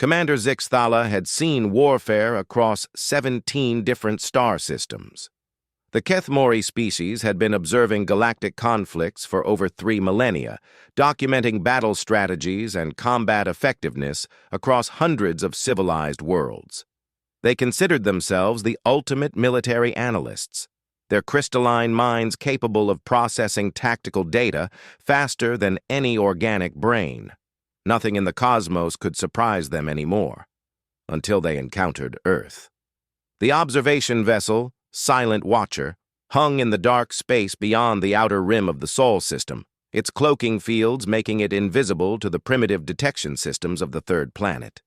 Commander Zixthala had seen warfare across 17 different star systems. The Kethmori species had been observing galactic conflicts for over 3 millennia, documenting battle strategies and combat effectiveness across hundreds of civilized worlds. They considered themselves the ultimate military analysts, their crystalline minds capable of processing tactical data faster than any organic brain. Nothing in the cosmos could surprise them anymore, until they encountered Earth. The observation vessel, Silent Watcher, hung in the dark space beyond the outer rim of the Sol system, its cloaking fields making it invisible to the primitive detection systems of the third planet.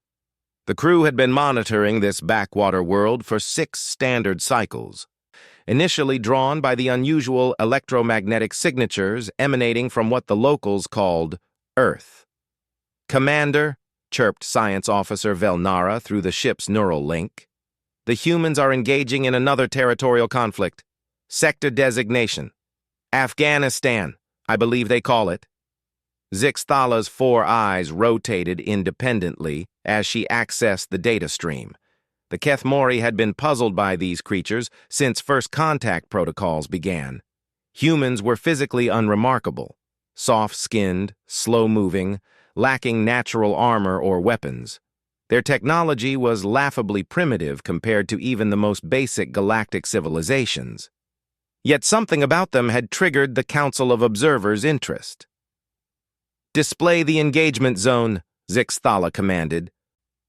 The crew had been monitoring this backwater world for 6 standard cycles, initially drawn by the unusual electromagnetic signatures emanating from what the locals called Earth. "Commander," chirped Science Officer Velnara through the ship's neural link, "the humans are engaging in another territorial conflict. Sector designation. Afghanistan, I believe they call it." Zixthala's 4 eyes rotated independently as she accessed the data stream. The Kethmori had been puzzled by these creatures since first contact protocols began. Humans were physically unremarkable, soft-skinned, slow-moving, lacking natural armor or weapons. Their technology was laughably primitive compared to even the most basic galactic civilizations. Yet something about them had triggered the Council of Observers' interest. "Display the engagement zone," Zixthala commanded.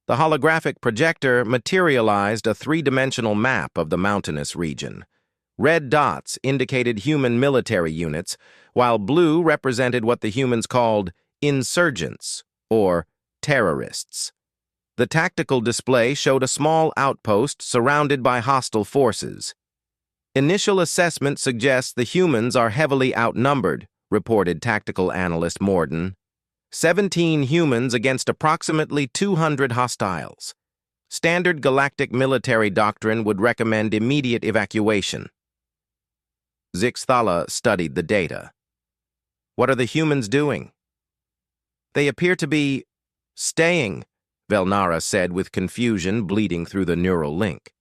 The holographic projector materialized a 3-dimensional map of the mountainous region. Red dots indicated human military units, while blue represented what the humans called insurgents, or terrorists. The tactical display showed a small outpost surrounded by hostile forces. "Initial assessment suggests the humans are heavily outnumbered," reported tactical analyst Morden. 17 humans against approximately 200 hostiles. Standard galactic military doctrine would recommend immediate evacuation. Zixthala studied the data. "What are the humans doing?" "They appear to be staying," Velnara said with confusion bleeding through the neural link.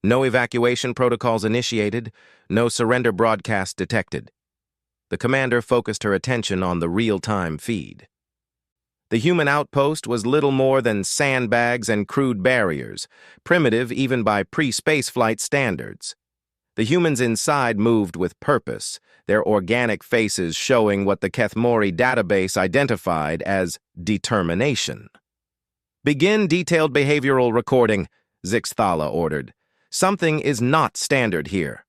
"No evacuation protocols initiated, no surrender broadcast detected." The commander focused her attention on the real-time feed. The human outpost was little more than sandbags and crude barriers, primitive even by pre-spaceflight standards. The humans inside moved with purpose, their organic faces showing what the Kethmori database identified as determination. "Begin detailed behavioral recording," Zixthala ordered. "Something is not standard here."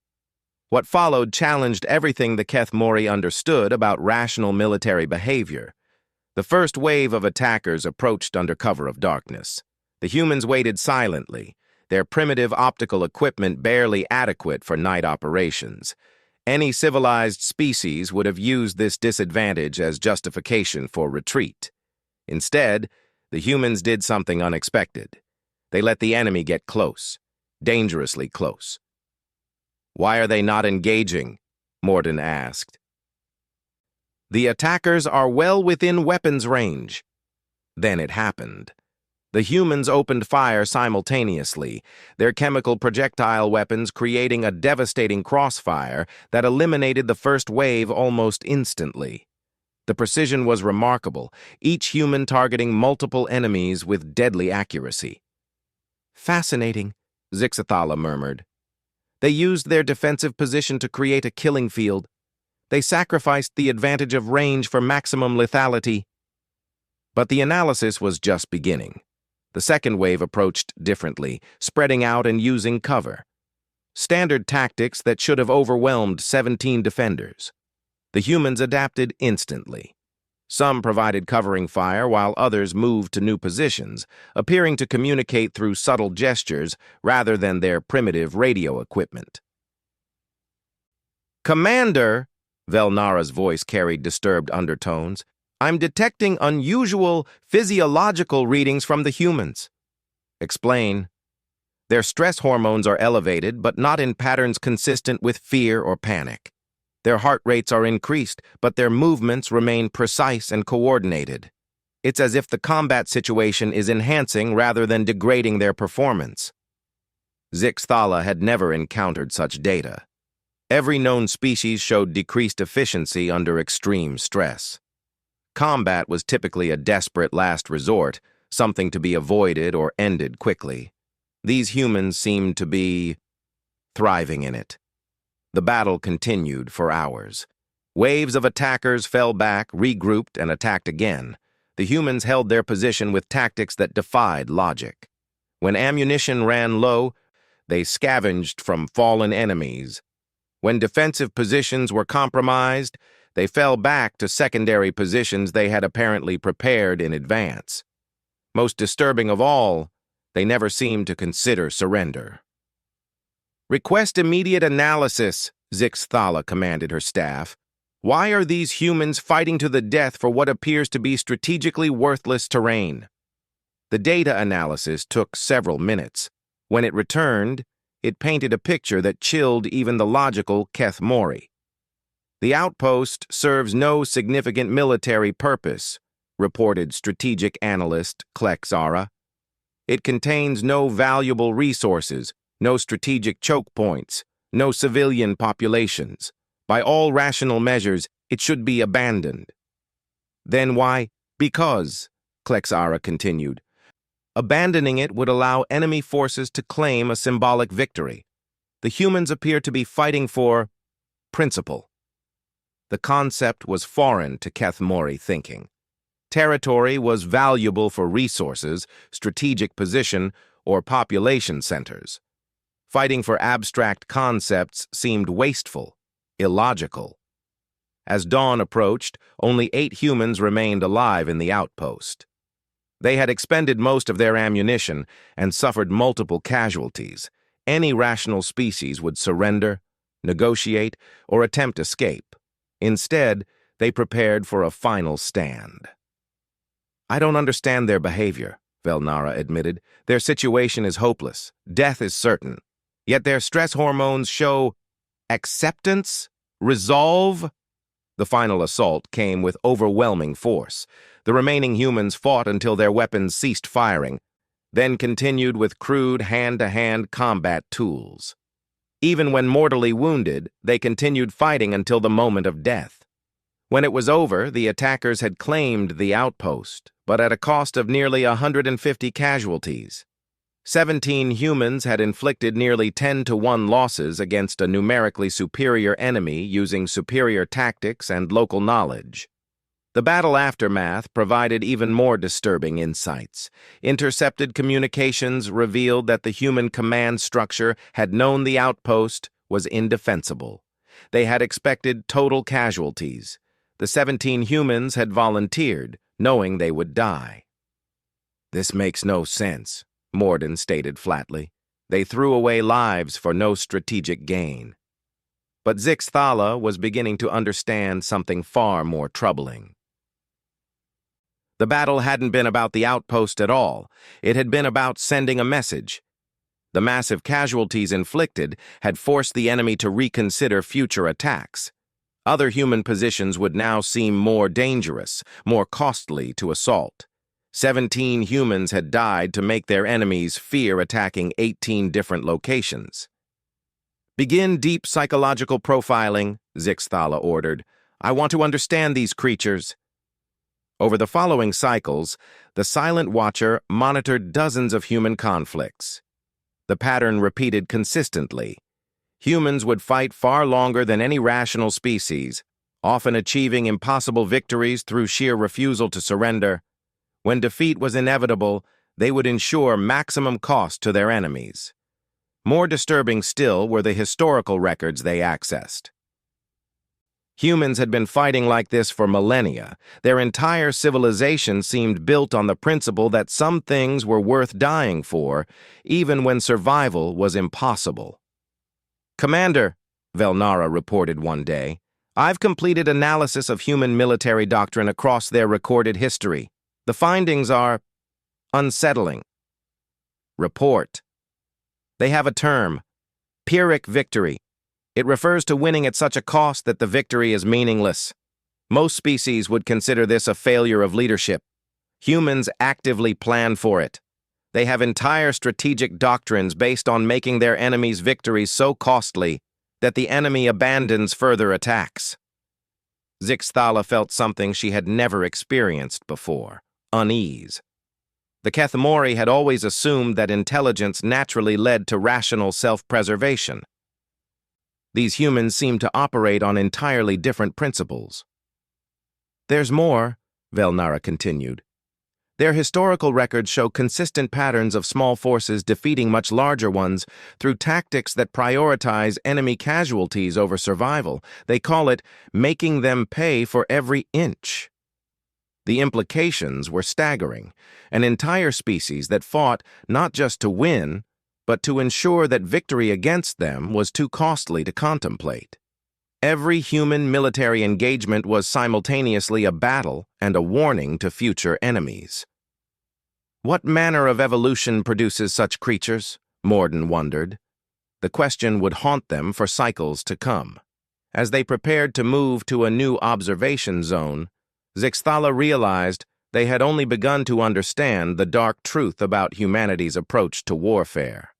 What followed challenged everything the Kethmori understood about rational military behavior. The first wave of attackers approached under cover of darkness. The humans waited silently, their primitive optical equipment barely adequate for night operations. Any civilized species would have used this disadvantage as justification for retreat. Instead, the humans did something unexpected. They let the enemy get close, dangerously close. "Why are they not engaging?" Morden asked. "The attackers are well within weapons range." Then it happened. The humans opened fire simultaneously, their chemical projectile weapons creating a devastating crossfire that eliminated the first wave almost instantly. The precision was remarkable, each human targeting multiple enemies with deadly accuracy. "Fascinating," Zixthala murmured. "They used their defensive position to create a killing field. They sacrificed the advantage of range for maximum lethality." But the analysis was just beginning. The second wave approached differently, spreading out and using cover. Standard tactics that should have overwhelmed 17 defenders. The humans adapted instantly. Some provided covering fire while others moved to new positions, appearing to communicate through subtle gestures rather than their primitive radio equipment. "Commander," Velnara's voice carried disturbed undertones, "I'm detecting unusual physiological readings from the humans." "Explain." "Their stress hormones are elevated, but not in patterns consistent with fear or panic. Their heart rates are increased, but their movements remain precise and coordinated. It's as if the combat situation is enhancing rather than degrading their performance. Zixthala had never encountered such data. Every known species showed decreased efficiency under extreme stress. Combat was typically a desperate last resort, something to be avoided or ended quickly. These humans seemed to be thriving in it. The battle continued for hours. Waves of attackers fell back, regrouped, and attacked again. The humans held their position with tactics that defied logic. When ammunition ran low, they scavenged from fallen enemies. When defensive positions were compromised, they fell back to secondary positions they had apparently prepared in advance. Most disturbing of all, they never seemed to consider surrender. "Request immediate analysis," Zixthala commanded her staff. "Why are these humans fighting to the death for what appears to be strategically worthless terrain?" The data analysis took several minutes. When it returned, it painted a picture that chilled even the logical Keth Mori. "The outpost serves no significant military purpose," reported strategic analyst Klexara. "It contains no valuable resources, no strategic choke points, no civilian populations. By all rational measures, it should be abandoned." "Then why?" "Because," Klexara continued, "abandoning it would allow enemy forces to claim a symbolic victory. The humans appear to be fighting for principle." The concept was foreign to Keth Mori thinking. Territory was valuable for resources, strategic position, or population centers. Fighting for abstract concepts seemed wasteful, illogical. As dawn approached, only 8 humans remained alive in the outpost. They had expended most of their ammunition and suffered multiple casualties. Any rational species would surrender, negotiate, or attempt escape. Instead, they prepared for a final stand. "I don't understand their behavior," Velnara admitted. "Their situation is hopeless. Death is certain. Yet their stress hormones show acceptance, resolve." The final assault came with overwhelming force. The remaining humans fought until their weapons ceased firing, then continued with crude hand-to-hand combat tools. Even when mortally wounded, they continued fighting until the moment of death. When it was over, the attackers had claimed the outpost, but at a cost of nearly 150 casualties. 17 humans had inflicted nearly 10-to-1 losses against a numerically superior enemy using superior tactics and local knowledge. The battle aftermath provided even more disturbing insights. Intercepted communications revealed that the human command structure had known the outpost was indefensible. They had expected total casualties. The 17 humans had volunteered, knowing they would die. "This makes no sense," Morden stated flatly. "They threw away lives for no strategic gain." But Zixthala was beginning to understand something far more troubling. The battle hadn't been about the outpost at all. It had been about sending a message. The massive casualties inflicted had forced the enemy to reconsider future attacks. Other human positions would now seem more dangerous, more costly to assault. 17 humans had died to make their enemies fear attacking 18 different locations. "Begin deep psychological profiling," Zixthala ordered. "I want to understand these creatures." Over the following cycles, the Silent Watcher monitored dozens of human conflicts. The pattern repeated consistently. Humans would fight far longer than any rational species, often achieving impossible victories through sheer refusal to surrender. When defeat was inevitable, they would ensure maximum cost to their enemies. More disturbing still were the historical records they accessed. Humans had been fighting like this for millennia. Their entire civilization seemed built on the principle that some things were worth dying for, even when survival was impossible. "Commander," Velnara reported one day, "I've completed analysis of human military doctrine across their recorded history. The findings are unsettling." "Report." "They have a term, Pyrrhic victory. It refers to winning at such a cost that the victory is meaningless. Most species would consider this a failure of leadership. Humans actively plan for it. They have entire strategic doctrines based on making their enemy's victories so costly that the enemy abandons further attacks. Zixthala felt something she had never experienced before: unease. The Kethmori had always assumed that intelligence naturally led to rational self-preservation. These humans seemed to operate on entirely different principles. "There's more," Velnara continued. "Their historical records show consistent patterns of small forces defeating much larger ones through tactics that prioritize enemy casualties over survival. They call it making them pay for every inch." The implications were staggering: an entire species that fought not just to win, but to ensure that victory against them was too costly to contemplate. Every human military engagement was simultaneously a battle and a warning to future enemies. What manner of evolution produces such creatures? Morden wondered. The question would haunt them for cycles to come. As they prepared to move to a new observation zone, Zixthala realized they had only begun to understand the dark truth about humanity's approach to warfare.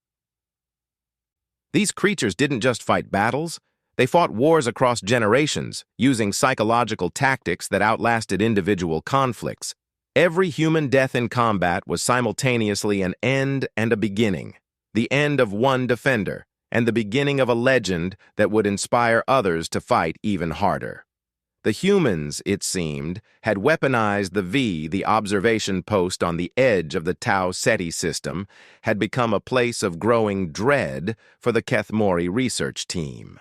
These creatures didn't just fight battles, they fought wars across generations, using psychological tactics that outlasted individual conflicts. Every human death in combat was simultaneously an end and a beginning, the end of one defender, and the beginning of a legend that would inspire others to fight even harder. The humans, it seemed, had weaponized the observation post on the edge of the Tau Ceti system, had become a place of growing dread for the Kethmori research team.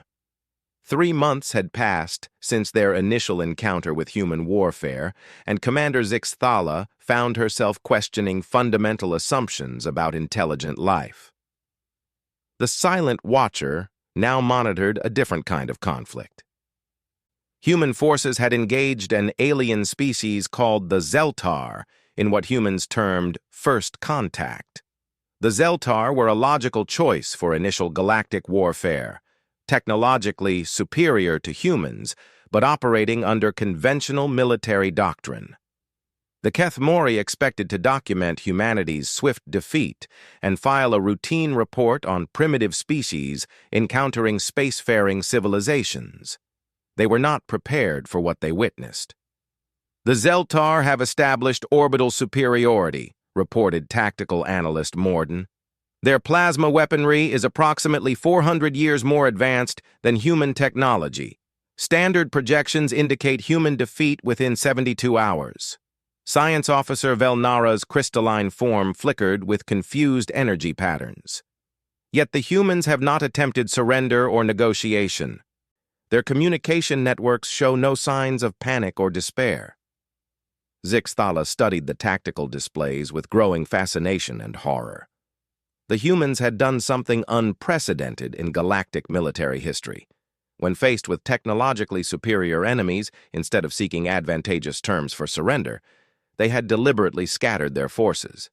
3 months had passed since their initial encounter with human warfare, and Commander Zixthala found herself questioning fundamental assumptions about intelligent life. The Silent Watcher now monitored a different kind of conflict. Human forces had engaged an alien species called the Zeltar in what humans termed first contact. The Zeltar were a logical choice for initial galactic warfare, technologically superior to humans, but operating under conventional military doctrine. The Kethmori expected to document humanity's swift defeat and file a routine report on primitive species encountering spacefaring civilizations. They were not prepared for what they witnessed. "The Zeltar have established orbital superiority," reported tactical analyst Morden. "Their plasma weaponry is approximately 400 years more advanced than human technology. Standard projections indicate human defeat within 72 hours. Science Officer Velnara's crystalline form flickered with confused energy patterns. "Yet the humans have not attempted surrender or negotiation. Their communication networks show no signs of panic or despair." Zixthala studied the tactical displays with growing fascination and horror. The humans had done something unprecedented in galactic military history. When faced with technologically superior enemies, instead of seeking advantageous terms for surrender, they had deliberately scattered their forces.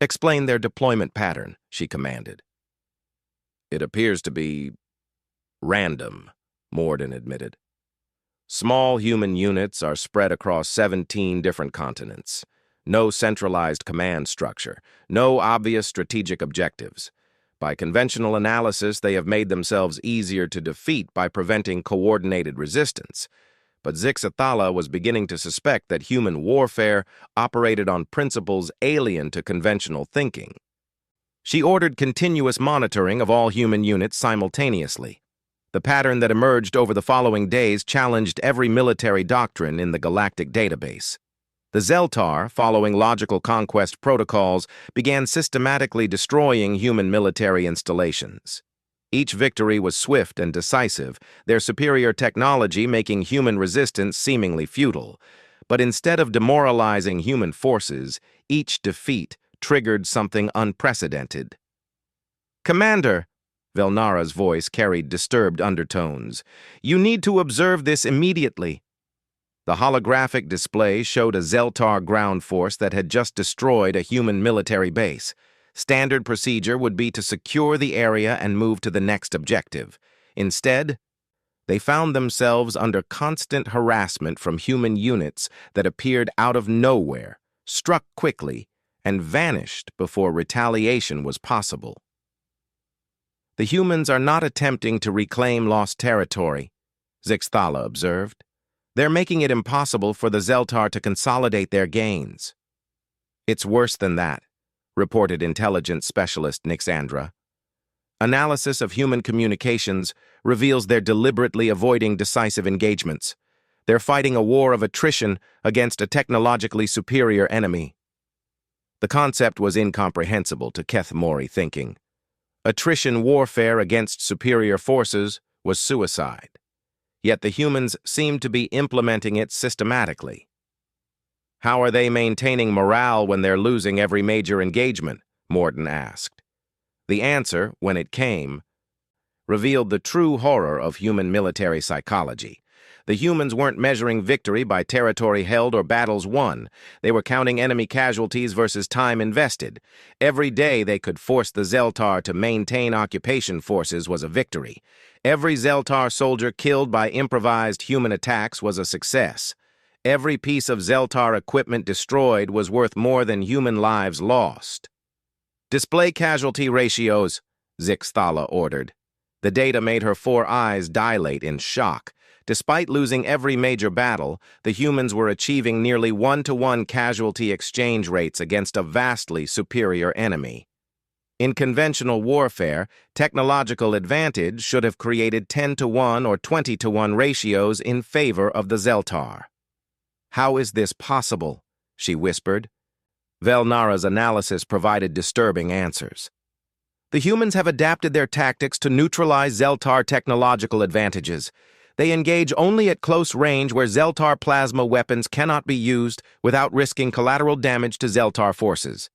"Explain their deployment pattern," she commanded. "It appears to be random," Morden admitted. "Small human units are spread across 17 different continents. No centralized command structure, no obvious strategic objectives. By conventional analysis, they have made themselves easier to defeat by preventing coordinated resistance. But Zixthala was beginning to suspect that human warfare operated on principles alien to conventional thinking. She ordered continuous monitoring of all human units simultaneously. The pattern that emerged over the following days challenged every military doctrine in the galactic database. The Zeltar, following logical conquest protocols, began systematically destroying human military installations. Each victory was swift and decisive, their superior technology making human resistance seemingly futile. But instead of demoralizing human forces, each defeat triggered something unprecedented. "Commander," Velnara's voice carried disturbed undertones, "you need to observe this immediately." The holographic display showed a Zeltar ground force that had just destroyed a human military base. Standard procedure would be to secure the area and move to the next objective. Instead, They found themselves under constant harassment from human units that appeared out of nowhere, struck quickly, and vanished before retaliation was possible. The humans are not attempting to reclaim lost territory, Zixthala observed. They're making it impossible for the Zeltar to consolidate their gains. It's worse than that, reported intelligence specialist Nixandra. Analysis of human communications reveals they're deliberately avoiding decisive engagements. They're fighting a war of attrition against a technologically superior enemy. The concept was incomprehensible to Keth Mori thinking. Attrition warfare against superior forces was suicide. Yet the humans seemed to be implementing it systematically. How are they maintaining morale when they're losing every major engagement? Morton asked. The answer, when it came, revealed the true horror of human military psychology. The humans weren't measuring victory by territory held or battles won. They were counting enemy casualties versus time invested. Every day they could force the Zeltar to maintain occupation forces was a victory. Every Zeltar soldier killed by improvised human attacks was a success. Every piece of Zeltar equipment destroyed was worth more than human lives lost. Display casualty ratios, Zixthala ordered. The data made her 4 eyes dilate in shock. Despite losing every major battle, the humans were achieving nearly 1-to-1 casualty exchange rates against a vastly superior enemy. In conventional warfare, technological advantage should have created 10-to-1 or 20-to-1 ratios in favor of the Zeltar. How is this possible? She whispered. Velnara's analysis provided disturbing answers. The humans have adapted their tactics to neutralize Zeltar technological advantages. They engage only at close range where Zeltar plasma weapons cannot be used without risking collateral damage to Zeltar forces.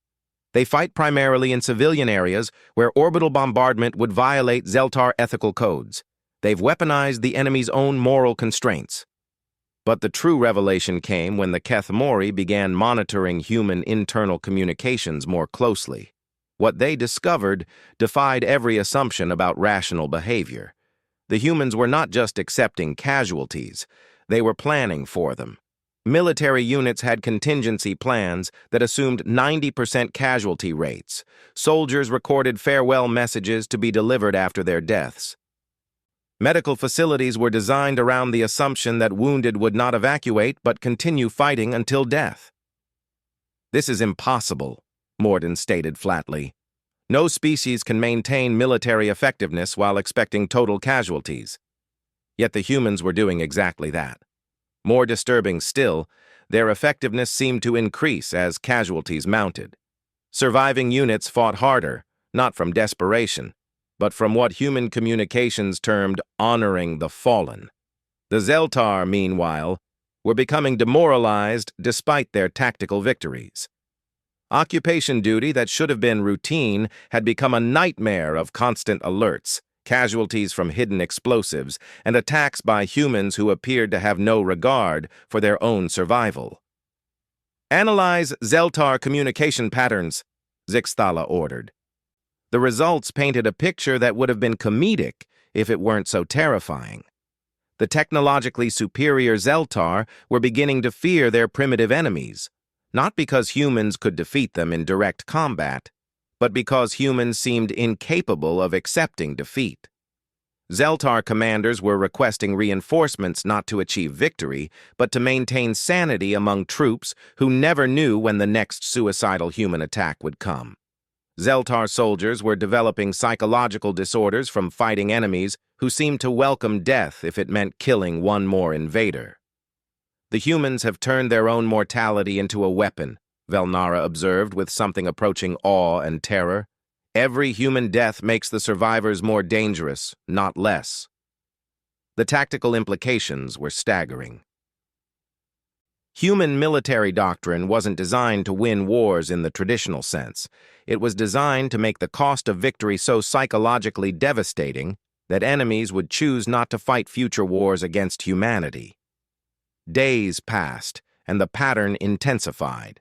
They fight primarily in civilian areas where orbital bombardment would violate Zeltar ethical codes. They've weaponized the enemy's own moral constraints. But the true revelation came when the Keth Mori began monitoring human internal communications more closely. What they discovered defied every assumption about rational behavior. The humans were not just accepting casualties, they were planning for them. Military units had contingency plans that assumed 90% casualty rates. Soldiers recorded farewell messages to be delivered after their deaths. Medical facilities were designed around the assumption that wounded would not evacuate but continue fighting until death. This is impossible, Morden stated flatly. No species can maintain military effectiveness while expecting total casualties. Yet the humans were doing exactly that. More disturbing still, their effectiveness seemed to increase as casualties mounted. Surviving units fought harder, not from desperation, but from what human communications termed honoring the fallen. The Zeltar, meanwhile, were becoming demoralized despite their tactical victories. Occupation duty that should have been routine had become a nightmare of constant alerts, casualties from hidden explosives, and attacks by humans who appeared to have no regard for their own survival. Analyze Zeltar communication patterns, Zixthala ordered. The results painted a picture that would have been comedic if it weren't so terrifying. The technologically superior Zeltar were beginning to fear their primitive enemies, not because humans could defeat them in direct combat, but because humans seemed incapable of accepting defeat. Zeltar commanders were requesting reinforcements not to achieve victory, but to maintain sanity among troops who never knew when the next suicidal human attack would come. Zeltar soldiers were developing psychological disorders from fighting enemies who seemed to welcome death if it meant killing one more invader. The humans have turned their own mortality into a weapon, Velnara observed with something approaching awe and terror. Every human death makes the survivors more dangerous, not less. The tactical implications were staggering. Human military doctrine wasn't designed to win wars in the traditional sense. It was designed to make the cost of victory so psychologically devastating that enemies would choose not to fight future wars against humanity. Days passed, and the pattern intensified.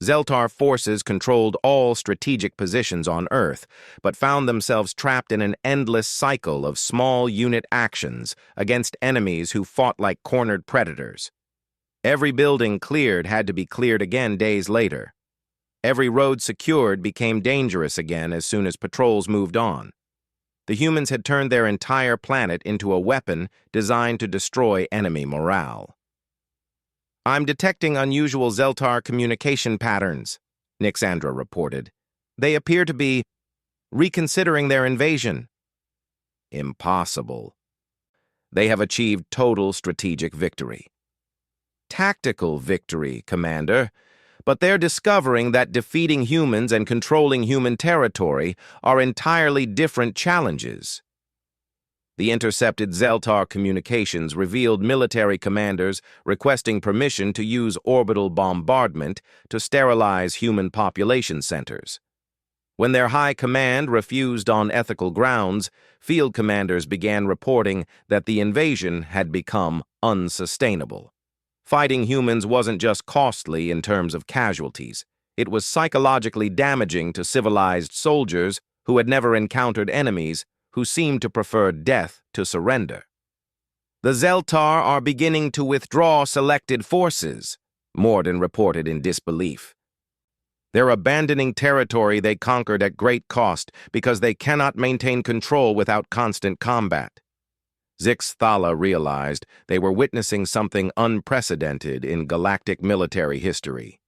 Zeltar forces controlled all strategic positions on Earth, but found themselves trapped in an endless cycle of small unit actions against enemies who fought like cornered predators. Every building cleared had to be cleared again days later. Every road secured became dangerous again as soon as patrols moved on. The humans had turned their entire planet into a weapon designed to destroy enemy morale. "I'm detecting unusual Zeltar communication patterns," Nixandra reported. "They appear to be reconsidering their invasion." "Impossible. They have achieved total strategic victory." "Tactical victory, Commander. But they're discovering that defeating humans and controlling human territory are entirely different challenges." The intercepted Zeltar communications revealed military commanders requesting permission to use orbital bombardment to sterilize human population centers. When their high command refused on ethical grounds, field commanders began reporting that the invasion had become unsustainable. Fighting humans wasn't just costly in terms of casualties. It was psychologically damaging to civilized soldiers who had never encountered enemies who seemed to prefer death to surrender. "The Zeltar are beginning to withdraw selected forces," Morden reported in disbelief. "They're abandoning territory they conquered at great cost because they cannot maintain control without constant combat." Zixthala realized they were witnessing something unprecedented in galactic military history.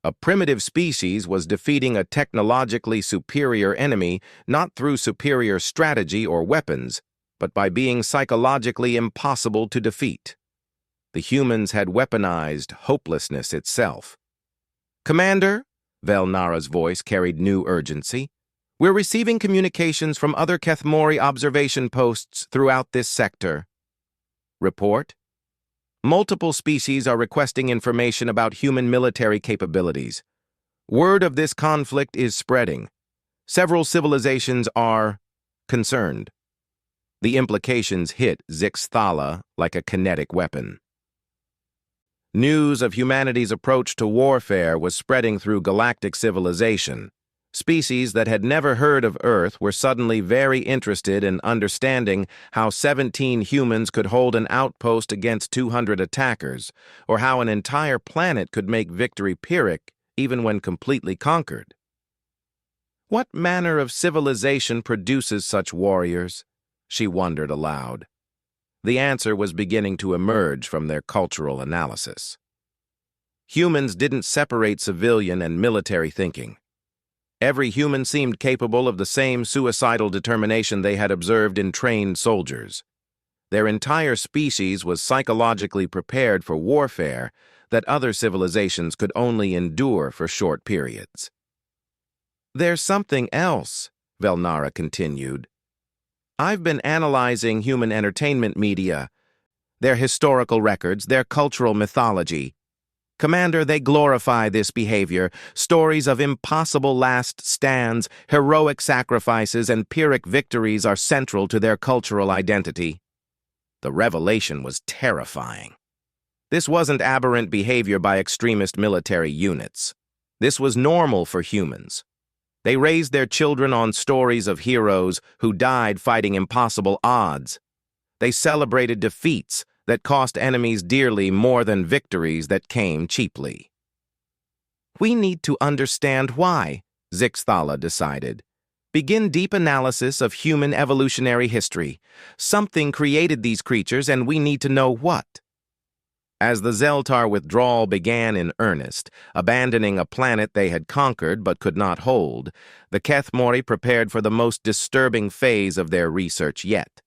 A primitive species was defeating a technologically superior enemy not through superior strategy or weapons, but by being psychologically impossible to defeat. The humans had weaponized hopelessness itself. "Commander," Velnara's voice carried new urgency, "we're receiving communications from other Kethmori observation posts throughout this sector." "Report?" "Multiple species are requesting information about human military capabilities. Word of this conflict is spreading. Several civilizations are concerned." The implications hit Zixthala like a kinetic weapon. News of humanity's approach to warfare was spreading through galactic civilization. Species that had never heard of Earth were suddenly very interested in understanding how 17 humans could hold an outpost against 200 attackers, or how an entire planet could make victory Pyrrhic even when completely conquered. What manner of civilization produces such warriors? She wondered aloud. The answer was beginning to emerge from their cultural analysis. Humans didn't separate civilian and military thinking. Every human seemed capable of the same suicidal determination they had observed in trained soldiers. Their entire species was psychologically prepared for warfare that other civilizations could only endure for short periods. "There's something else," Velnara continued. "I've been analyzing human entertainment media, their historical records, their cultural mythology. Commander, they glorify this behavior. Stories of impossible last stands, heroic sacrifices, and Pyrrhic victories are central to their cultural identity." The revelation was terrifying. This wasn't aberrant behavior by extremist military units. This was normal for humans. They raised their children on stories of heroes who died fighting impossible odds. They celebrated defeats that cost enemies dearly more than victories that came cheaply. "We need to understand why," Zixthala decided. "Begin deep analysis of human evolutionary history. Something created these creatures and we need to know what." As the Zeltar withdrawal began in earnest, abandoning a planet they had conquered but could not hold, the Kethmori prepared for the most disturbing phase of their research yet.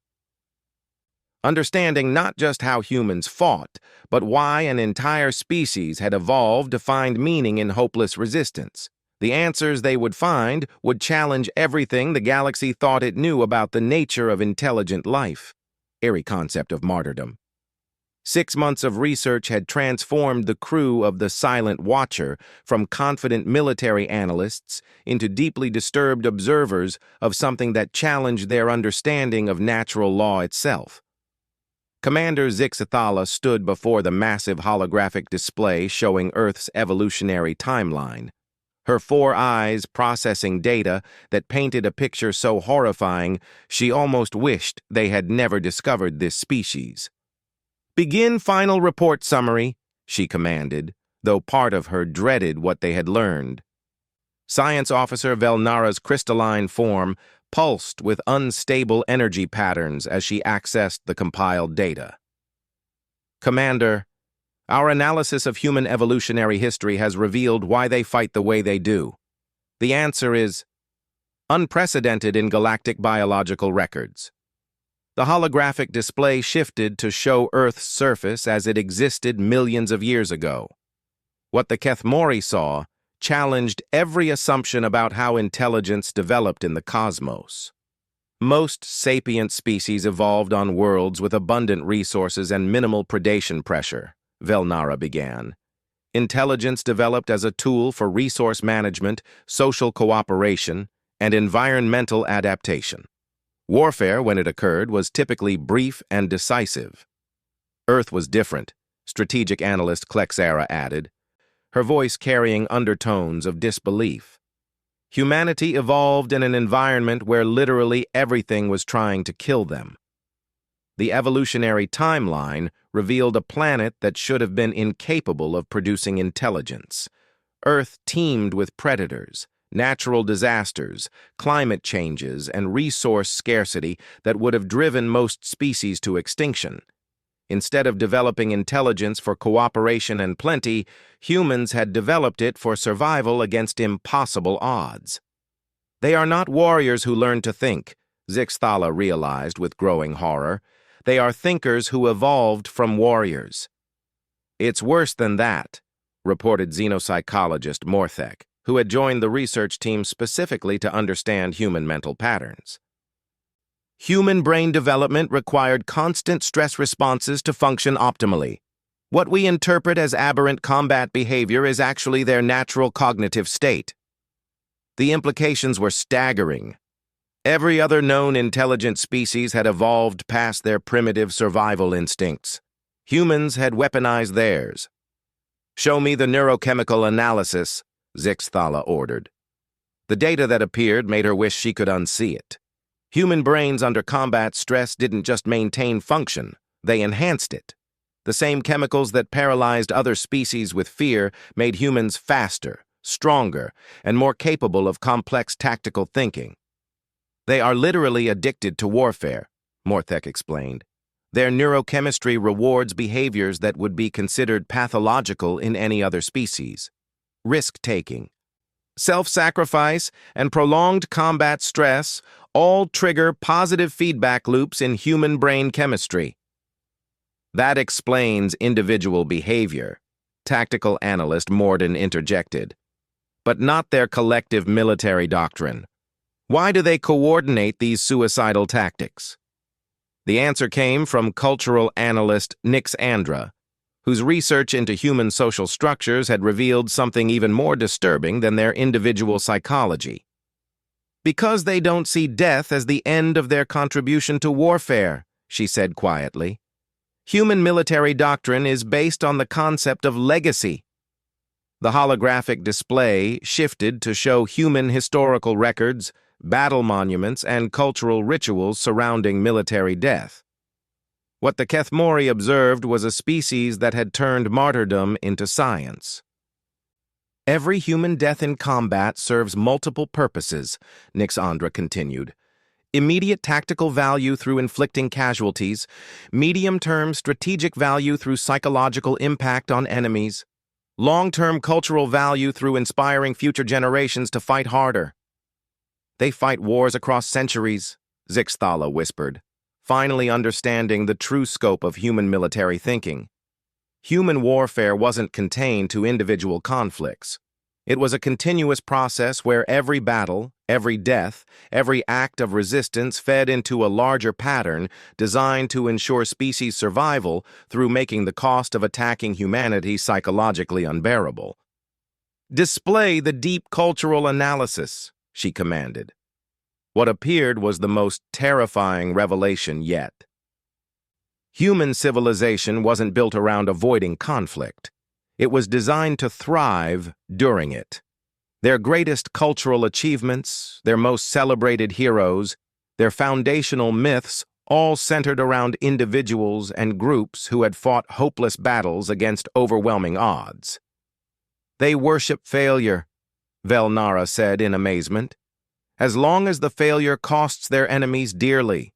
Understanding not just how humans fought, but why an entire species had evolved to find meaning in hopeless resistance. The answers they would find would challenge everything the galaxy thought it knew about the nature of intelligent life. Airy concept of martyrdom. 6 months of research had transformed the crew of the Silent Watcher from confident military analysts into deeply disturbed observers of something that challenged their understanding of natural law itself. Commander Zixathala stood before the massive holographic display showing Earth's evolutionary timeline, her 4 eyes processing data that painted a picture so horrifying she almost wished they had never discovered this species. "Begin final report summary," she commanded, though part of her dreaded what they had learned. Science Officer Velnara's crystalline form pulsed with unstable energy patterns as she accessed the compiled data. "Commander, our analysis of human evolutionary history has revealed why they fight the way they do. The answer is unprecedented in galactic biological records." The holographic display shifted to show Earth's surface as it existed millions of years ago. What the Kethmori saw challenged every assumption about how intelligence developed in the cosmos. Most sapient species evolved on worlds with abundant resources and minimal predation pressure, Velnara began. Intelligence developed as a tool for resource management, social cooperation, and environmental adaptation. Warfare, when it occurred, was typically brief and decisive. Earth was different, strategic analyst Klexera added, her voice carrying undertones of disbelief. Humanity evolved in an environment where literally everything was trying to kill them. The evolutionary timeline revealed a planet that should have been incapable of producing intelligence. Earth teemed with predators, natural disasters, climate changes, and resource scarcity that would have driven most species to extinction. Instead of developing intelligence for cooperation and plenty, humans had developed it for survival against impossible odds. "They are not warriors who learn to think," Zixathala realized with growing horror. "They are thinkers who evolved from warriors." "It's worse than that," reported xenopsychologist Morthek, who had joined the research team specifically to understand human mental patterns. "Human brain development required constant stress responses to function optimally. What we interpret as aberrant combat behavior is actually their natural cognitive state." The implications were staggering. Every other known intelligent species had evolved past their primitive survival instincts. Humans had weaponized theirs. "Show me the neurochemical analysis," Zixathala ordered. The data that appeared made her wish she could unsee it. Human brains under combat stress didn't just maintain function, they enhanced it. The same chemicals that paralyzed other species with fear made humans faster, stronger, and more capable of complex tactical thinking. "They are literally addicted to warfare," Morthek explained. "Their neurochemistry rewards behaviors that would be considered pathological in any other species. Risk-taking, self-sacrifice, and prolonged combat stress all trigger positive feedback loops in human brain chemistry." "That explains individual behavior," tactical analyst Morden interjected. "But not their collective military doctrine. Why do they coordinate these suicidal tactics?" The answer came from cultural analyst Nix Andra, whose research into human social structures had revealed something even more disturbing than their individual psychology. "Because they don't see death as the end of their contribution to warfare," she said quietly. "Human military doctrine is based on the concept of legacy." The holographic display shifted to show human historical records, battle monuments, and cultural rituals surrounding military death. What the Kethmori observed was a species that had turned martyrdom into science. "Every human death in combat serves multiple purposes," Nix Andra continued. "Immediate tactical value through inflicting casualties, medium-term strategic value through psychological impact on enemies, long-term cultural value through inspiring future generations to fight harder." "They fight wars across centuries," Zixathala whispered, finally understanding the true scope of human military thinking. Human warfare wasn't contained to individual conflicts. It was a continuous process where every battle, every death, every act of resistance fed into a larger pattern designed to ensure species survival through making the cost of attacking humanity psychologically unbearable. "Display the deep cultural analysis," she commanded. What appeared was the most terrifying revelation yet. Human civilization wasn't built around avoiding conflict. It was designed to thrive during it. Their greatest cultural achievements, their most celebrated heroes, their foundational myths all centered around individuals and groups who had fought hopeless battles against overwhelming odds. "They worship failure," Velnara said in amazement, "as long as the failure costs their enemies dearly."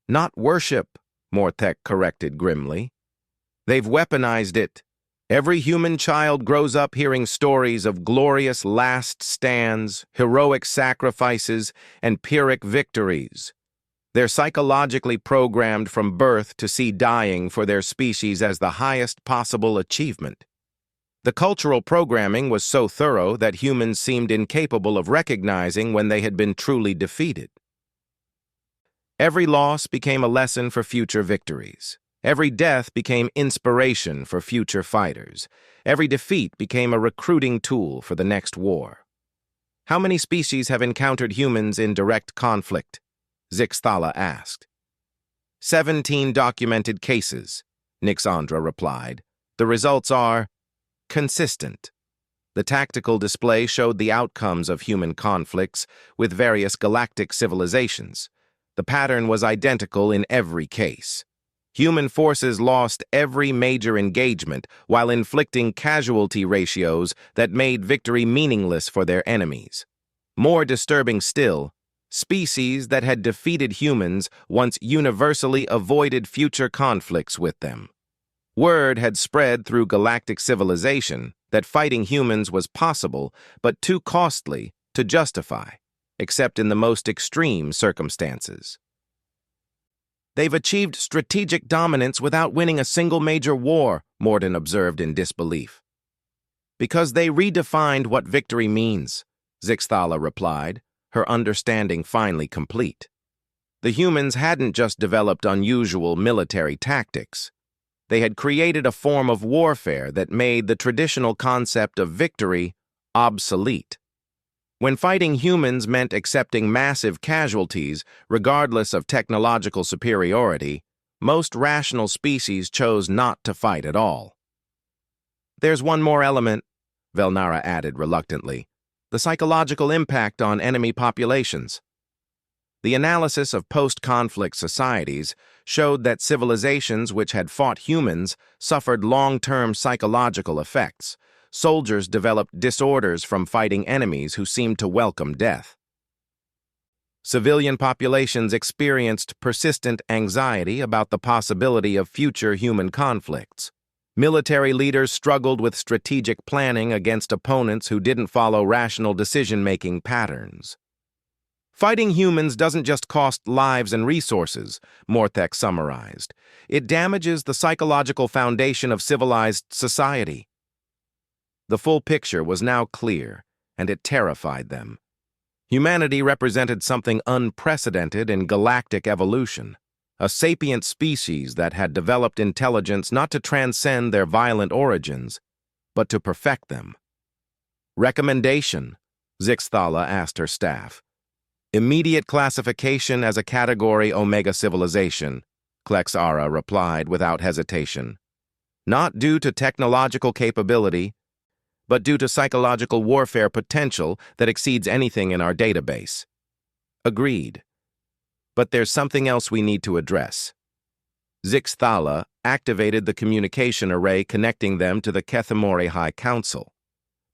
"Not worship," Mortek corrected grimly. "They've weaponized it. Every human child grows up hearing stories of glorious last stands, heroic sacrifices, and Pyrrhic victories. They're psychologically programmed from birth to see dying for their species as the highest possible achievement. The cultural programming was so thorough that humans seemed incapable of recognizing when they had been truly defeated. Every loss became a lesson for future victories. Every death became inspiration for future fighters. Every defeat became a recruiting tool for the next war. "How many species have encountered humans in direct conflict?" Zixthala asked. 17 documented cases, Nixandra replied. "The results are consistent." The tactical display showed the outcomes of human conflicts with various galactic civilizations. The pattern was identical in every case. Human forces lost every major engagement while inflicting casualty ratios that made victory meaningless for their enemies. More disturbing still, species that had defeated humans once universally avoided future conflicts with them. Word had spread through galactic civilization that fighting humans was possible but too costly to justify, except in the most extreme circumstances. "They've achieved strategic dominance without winning a single major war," Morden observed in disbelief. "Because they redefined what victory means," Zixthala replied, her understanding finally complete. The humans hadn't just developed unusual military tactics. They had created a form of warfare that made the traditional concept of victory obsolete. When fighting humans meant accepting massive casualties, regardless of technological superiority, most rational species chose not to fight at all. "There's one more element," Velnara added reluctantly, "the psychological impact on enemy populations." The analysis of post-conflict societies showed that civilizations which had fought humans suffered long-term psychological effects. Soldiers developed disorders from fighting enemies who seemed to welcome death. Civilian populations experienced persistent anxiety about the possibility of future human conflicts. Military leaders struggled with strategic planning against opponents who didn't follow rational decision-making patterns. "Fighting humans doesn't just cost lives and resources," Mortek summarized. "It damages the psychological foundation of civilized society." The full picture was now clear, and it terrified them. Humanity represented something unprecedented in galactic evolution, a sapient species that had developed intelligence not to transcend their violent origins, but to perfect them. "Recommendation?" Zixthala asked her staff. "Immediate classification as a Category Omega civilization," Klexara replied without hesitation. "Not due to technological capability, but due to psychological warfare potential that exceeds anything in our database." "Agreed. But there's something else we need to address." Zixthala activated the communication array connecting them to the Kethemori High Council.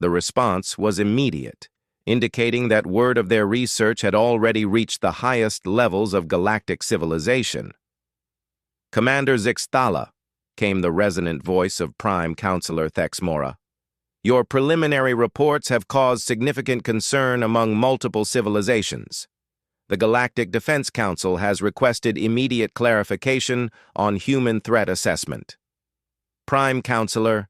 The response was immediate, indicating that word of their research had already reached the highest levels of galactic civilization. "Commander Zixthala," came the resonant voice of Prime Counselor Thexmora, "your preliminary reports have caused significant concern among multiple civilizations. The Galactic Defense Council has requested immediate clarification on human threat assessment. Prime Counselor,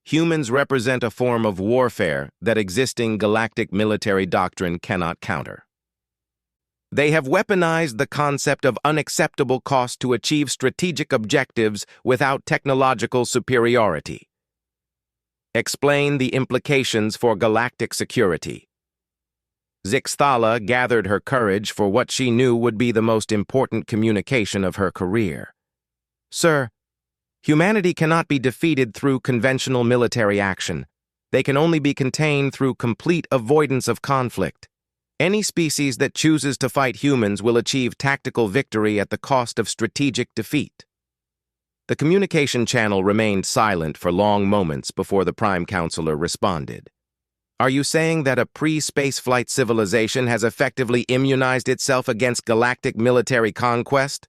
humans represent a form of warfare that existing galactic military doctrine cannot counter. They have weaponized the concept of unacceptable cost to achieve strategic objectives without technological superiority. Explain the implications for galactic security." Zixthala gathered her courage for what she knew would be the most important communication of her career. Sir, humanity cannot be defeated through conventional military action. They can only be contained through complete avoidance of conflict. Any species that chooses to fight humans will achieve tactical victory at the cost of strategic defeat. The communication channel remained silent for long moments before the Prime Counselor responded. Are you saying that a pre-spaceflight civilization has effectively immunized itself against galactic military conquest?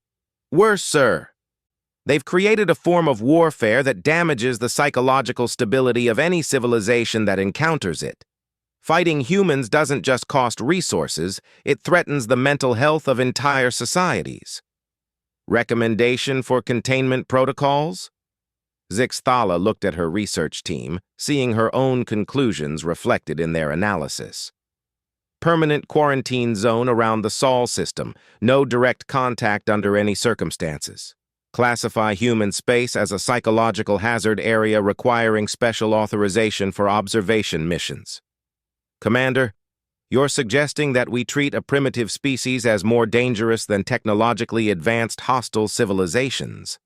Worse, sir. They've created a form of warfare that damages the psychological stability of any civilization that encounters it. Fighting humans doesn't just cost resources, it threatens the mental health of entire societies. Recommendation for containment protocols? Zixthala looked at her research team, seeing her own conclusions reflected in their analysis. Permanent quarantine zone around the Sol system, no direct contact under any circumstances. Classify human space as a psychological hazard area requiring special authorization for observation missions. Commander, you're suggesting that we treat a primitive species as more dangerous than technologically advanced hostile civilizations.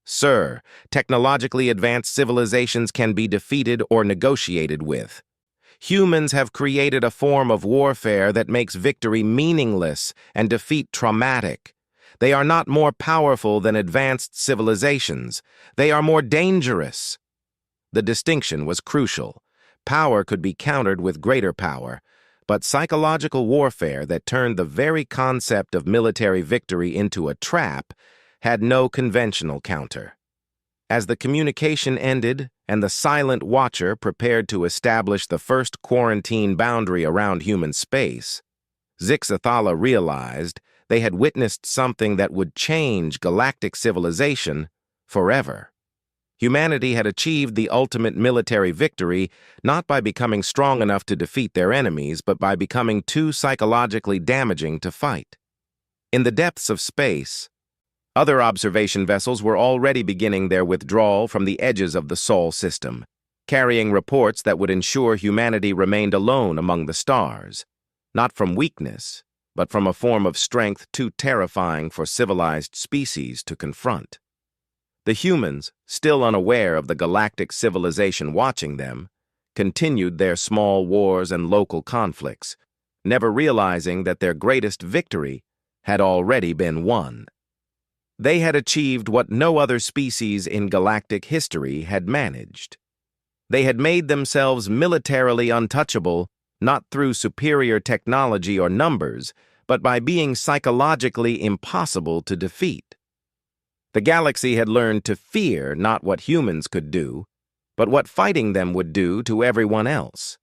Sir, technologically advanced civilizations can be defeated or negotiated with. Humans have created a form of warfare that makes victory meaningless and defeat traumatic. They are not more powerful than advanced civilizations. They are more dangerous. The distinction was crucial. Power could be countered with greater power, but psychological warfare that turned the very concept of military victory into a trap had no conventional counter. As the communication ended and the silent watcher prepared to establish the first quarantine boundary around human space, Zixthala realized they had witnessed something that would change galactic civilization forever. Humanity had achieved the ultimate military victory not by becoming strong enough to defeat their enemies, but by becoming too psychologically damaging to fight. In the depths of space, other observation vessels were already beginning their withdrawal from the edges of the Sol system, carrying reports that would ensure humanity remained alone among the stars, not from weakness, but from a form of strength too terrifying for civilized species to confront. The humans, still unaware of the galactic civilization watching them, continued their small wars and local conflicts, never realizing that their greatest victory had already been won. They had achieved what no other species in galactic history had managed. They had made themselves militarily untouchable, not through superior technology or numbers, but by being psychologically impossible to defeat. The galaxy had learned to fear not what humans could do, but what fighting them would do to everyone else.